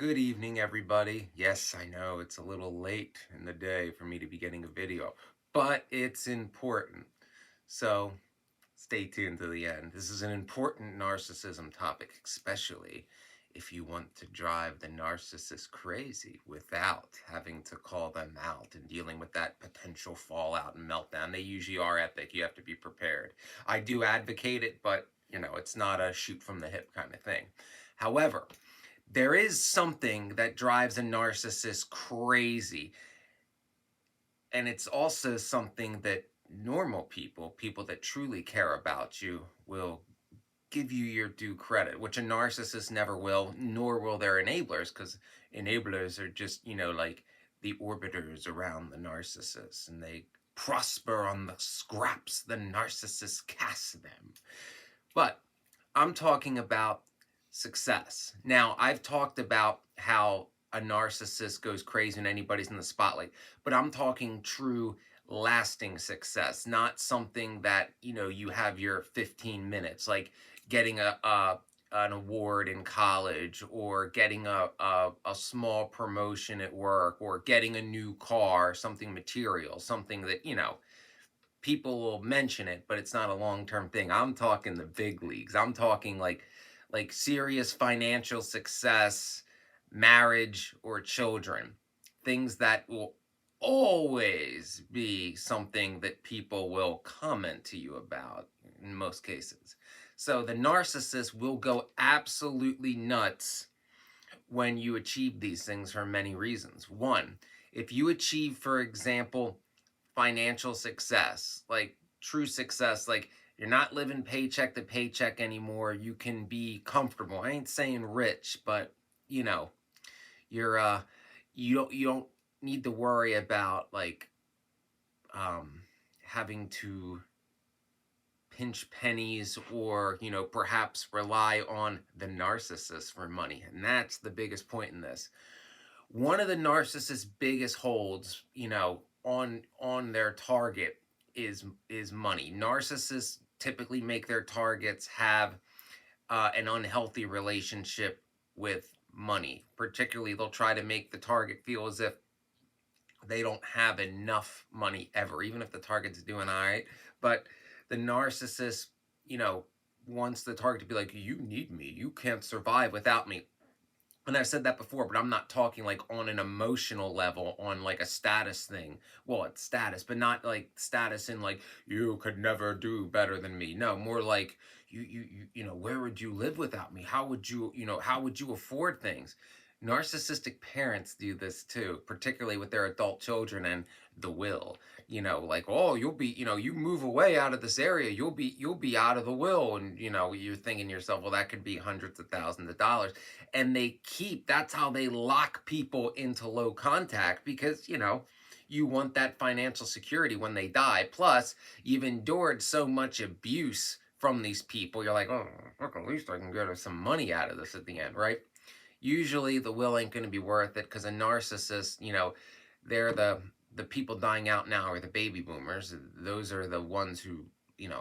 Good evening, everybody. Yes, I know it's a little late in the day for me to be getting a video, but it's important. So stay tuned to the end. This is an important narcissism topic, especially if you want to drive the narcissist crazy without having to call them out and dealing with that potential fallout and meltdown. They usually are epic. You have to be prepared. I do advocate it, but it's not a shoot from the hip kind of thing. However, there is something that drives a narcissist crazy, and it's also something that normal people, people that truly care about you, will give you your due credit, which a narcissist never will, nor will their enablers, because enablers are just, like the orbiters around the narcissist, and they prosper on the scraps the narcissist casts them. But I'm talking about success. Now, I've talked about how a narcissist goes crazy when anybody's in the spotlight, but I'm talking true lasting success, not something that, you have your 15 minutes, like getting a an award in college, or getting a small promotion at work, or getting a new car, something material, something that, people will mention it, but it's not a long-term thing. I'm talking the big leagues. I'm talking like serious financial success, marriage, or children. Things that will always be something that people will comment to you about in most cases. So the narcissist will go absolutely nuts when you achieve these things for many reasons. One, if you achieve, for example, financial success, like true success, like you're not living paycheck to paycheck anymore, you can be comfortable. I ain't saying rich, but you know, you're you don't need to worry about like um having to pinch pennies, or perhaps rely on the narcissist for money. And that's the biggest point in this. One of the narcissist's biggest holds, on their target is money. Narcissists typically make their targets have an unhealthy relationship with money. Particularly, they'll try to make the target feel as if they don't have enough money ever, even if the target's doing all right. But the narcissist, you know, wants the target to be like, you need me. You can't survive without me. And I've said that before, but I'm not talking like on an emotional level, on like a status thing. Well, it's status, but not like status in like you could never do better than me. No, more like where would you live without me? How would how would you afford things? Narcissistic parents do this too, particularly with their adult children and the will. Like, oh, you'll be, you move away out of this area, you'll be out of the will, and you're thinking to yourself, well, that could be hundreds of thousands of dollars. And that's how they lock people into low contact, because you want that financial security when they die. Plus, you've endured so much abuse from these people, you're like, oh look, at least I can get some money out of this at the end, right? Usually the will ain't going to be worth it, because a narcissist, they're the people dying out now are the baby boomers. Those are the ones who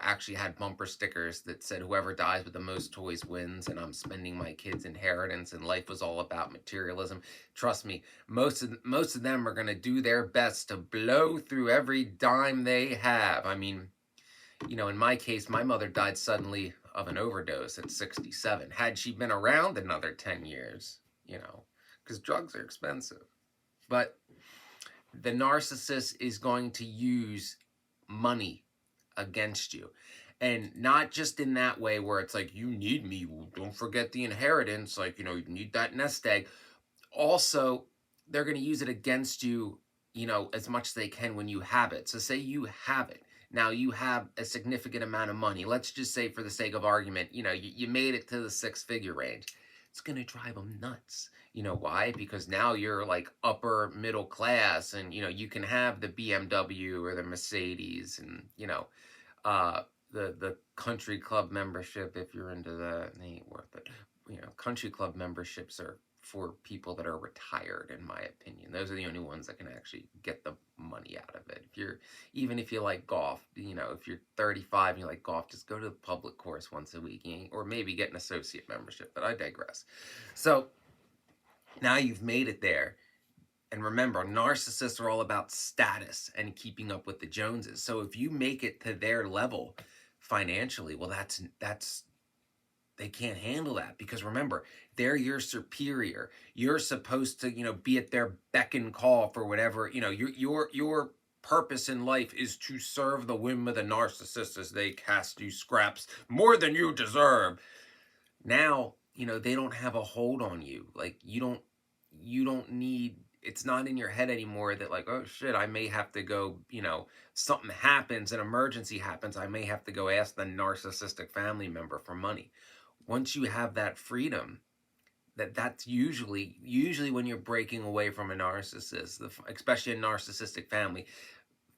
actually had bumper stickers that said whoever dies with the most toys wins, and I'm spending my kids' inheritance, and life was all about materialism. Trust me, most of them are going to do their best to blow through every dime they have. I mean, in my case, my mother died suddenly of an overdose at 67. Had she been around another 10 years, because drugs are expensive. But the narcissist is going to use money against you. And not just in that way where it's like, you need me, well, don't forget the inheritance, like, you need that nest egg. Also, they're going to use it against you, as much as they can when you have it. So say you have it. Now you have a significant amount of money. Let's just say, for the sake of argument, you made it to the six-figure range. It's going to drive them nuts. You know why? Because now you're like upper middle class, and you can have the BMW or the Mercedes, and the country club membership. If you're into that, they ain't worth it. Country club memberships are for people that are retired, in my opinion. Those are the only ones that can actually get the money out of it. Even if you like golf, if you're 35 and you like golf, just go to the public course once a week, or maybe get an associate membership, but I digress. So Now you've made it there. And remember, narcissists are all about status and keeping up with the Joneses. So if you make it to their level financially, well, that's they can't handle that, because remember, they're your superior. You're supposed to, be at their beck and call for whatever, your purpose in life is to serve the whim of the narcissist as they cast you scraps more than you deserve. Now, they don't have a hold on you. Like, you don't need, it's not in your head anymore that, like, oh shit, I may have to go, something happens, an emergency happens, I may have to go ask the narcissistic family member for money. Once you have that freedom, that's usually when you're breaking away from a narcissist, especially a narcissistic family,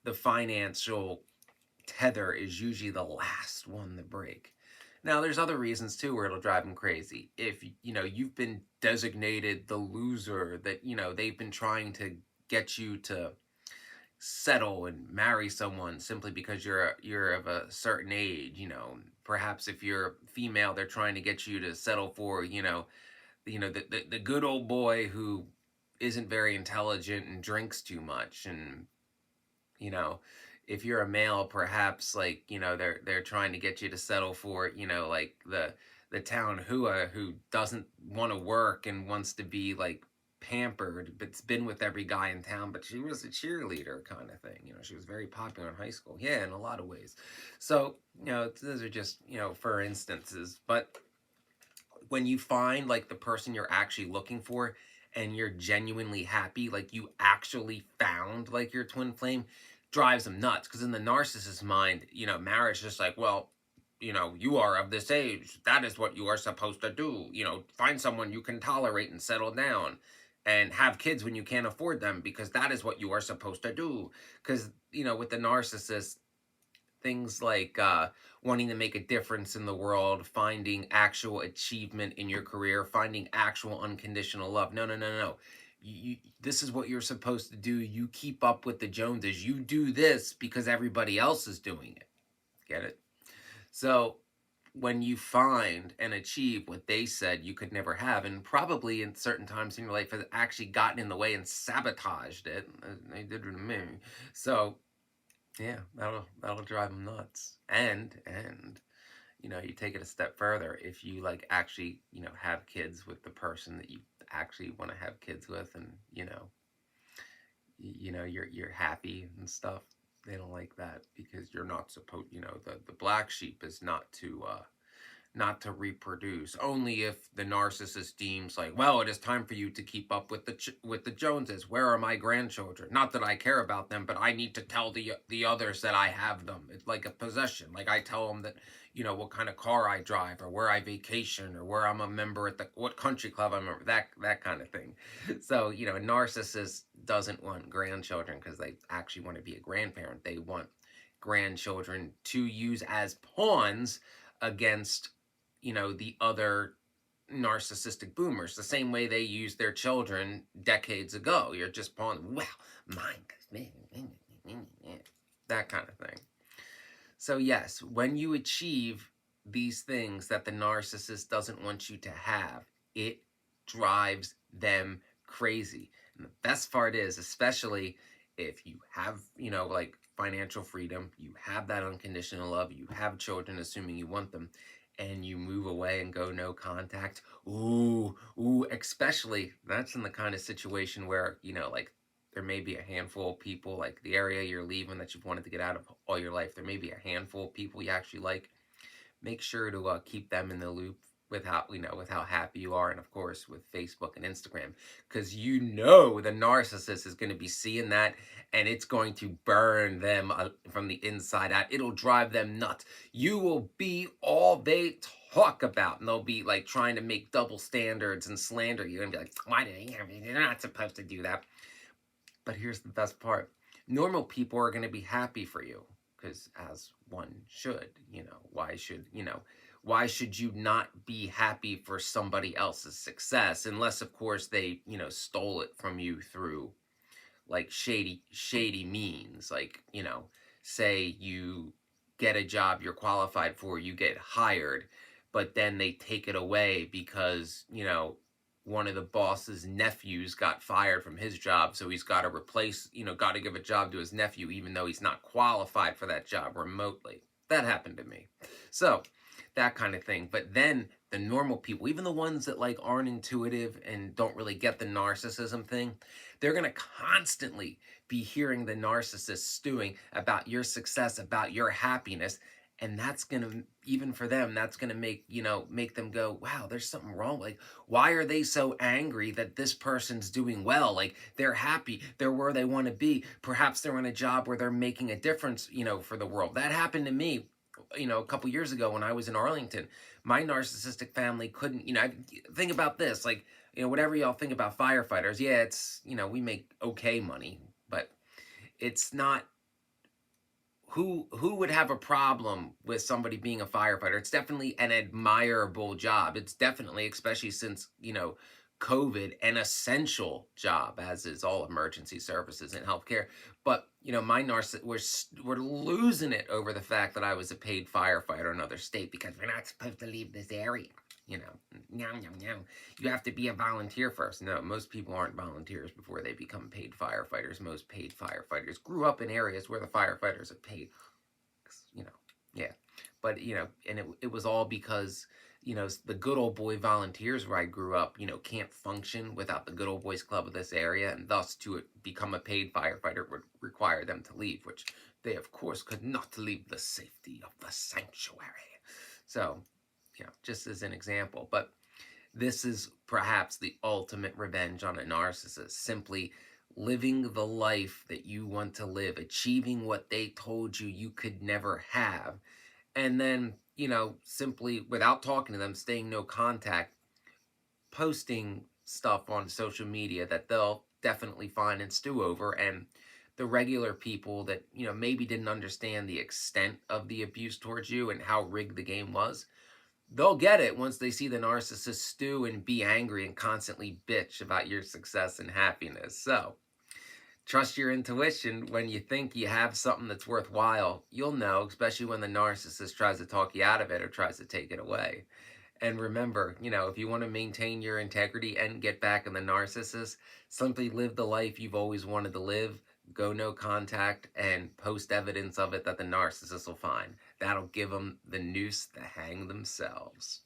the financial tether is usually the last one to break. Now, there's other reasons too where it'll drive them crazy. If you've been designated the loser, that they've been trying to get you to settle and marry someone simply because you're of a certain age. Perhaps if you're female, they're trying to get you to settle for the good old boy who isn't very intelligent and drinks too much. And you know if you're a male, perhaps, like, they're trying to get you to settle for, like, the town hua who doesn't want to work and wants to be, like, pampered, but's been with every guy in town, but she was a cheerleader kind of thing. She was very popular in high school, yeah, in a lot of ways. So, those are just, for instances. But when you find, like, the person you're actually looking for, and you're genuinely happy, like you actually found, like, your twin flame, drives them nuts. Because in the narcissist mind, marriage is just like, well, you are of this age, that is what you are supposed to do. Find someone you can tolerate and settle down, and have kids when you can't afford them, because that is what you are supposed to do. Because with the narcissist, things like wanting to make a difference in the world, finding actual achievement in your career, finding actual unconditional love. No, no, no, no. This is what you're supposed to do. You keep up with the Joneses. You do this because everybody else is doing it. Get it? So when you find and achieve what they said you could never have, and probably in certain times in your life has actually gotten in the way and sabotaged it, they did it to me. So yeah, that'll drive them nuts. And you take it a step further. If you, like, actually, have kids with the person that you actually want to have kids with, and you're happy and stuff, they don't like that, because you're not supposed, the black sheep is not to reproduce. Only if the narcissist deems, like, well, it is time for you to keep up with the Joneses. Where are my grandchildren? Not that I care about them, but I need to tell the others that I have them. It's like a possession. Like, I tell them that, what kind of car I drive, or where I vacation, or where I'm a member at what country club I'm a member. That kind of thing. So, a narcissist doesn't want grandchildren because they actually want to be a grandparent. They want grandchildren to use as pawns against the other narcissistic boomers, the same way they used their children decades ago. You're just pawn, well, mine, that kind of thing. So yes, when you achieve these things that the narcissist doesn't want you to have, it drives them crazy. And the best part is, especially if you have, like, financial freedom, you have that unconditional love, you have children, assuming you want them, and you move away and go no contact. Ooh, especially that's in the kind of situation where, like, there may be a handful of people, like the area you're leaving that you've wanted to get out of all your life. There may be a handful of people you actually like. Make sure to keep them in the loop with how happy you are, and of course with Facebook and Instagram, because the narcissist is going to be seeing that, and it's going to burn them from the inside out. It'll drive them nuts. You will be all they talk about, and they'll be, like, trying to make double standards and slander you, and be like, why did they're not supposed to do that. But here's the best part. Normal people are going to be happy for you, because as one should. Why should you not be happy for somebody else's success, unless, of course, they, stole it from you through, like, shady means. Like, say you get a job you're qualified for, you get hired, but then they take it away because, one of the boss's nephews got fired from his job, so he's got to replace, got to give a job to his nephew, even though he's not qualified for that job remotely. That happened to me. So that kind of thing. But then the normal people, even the ones that like aren't intuitive and don't really get the narcissism thing, they're going to constantly be hearing the narcissist stewing about your success, about your happiness. And that's going to, even for them, that's going to make them go, wow, there's something wrong. Like, why are they so angry that this person's doing well? Like, they're happy, they're where they want to be. Perhaps they're in a job where they're making a difference, for the world. That happened to me, a couple years ago when I was in Arlington. My narcissistic family couldn't, think about this, like, whatever y'all think about firefighters, yeah, it's, we make okay money, but it's not, who would have a problem with somebody being a firefighter? It's definitely an admirable job. It's definitely, especially since, COVID, an essential job, as is all emergency services and healthcare. But, my we're losing it over the fact that I was a paid firefighter in another state because we're not supposed to leave this area. You have to be a volunteer first. No, most people aren't volunteers before they become paid firefighters. Most paid firefighters grew up in areas where the firefighters are paid. Yeah. But, and it was all because, the good old boy volunteers where I grew up, can't function without the good old boys club of this area. And thus, to become a paid firefighter would require them to leave, which they, of course, could not leave the safety of the sanctuary. So, just as an example. But this is perhaps the ultimate revenge on a narcissist. Simply living the life that you want to live, achieving what they told you you could never have. And then, simply without talking to them, staying no contact, posting stuff on social media that they'll definitely find and stew over. And the regular people that, maybe didn't understand the extent of the abuse towards you and how rigged the game was, they'll get it once they see the narcissist stew and be angry and constantly bitch about your success and happiness. So, trust your intuition. When you think you have something that's worthwhile, you'll know, especially when the narcissist tries to talk you out of it or tries to take it away. And remember, if you want to maintain your integrity and get back in the narcissist, simply live the life you've always wanted to live. Go no contact and post evidence of it that the narcissist will find. That'll give them the noose to hang themselves.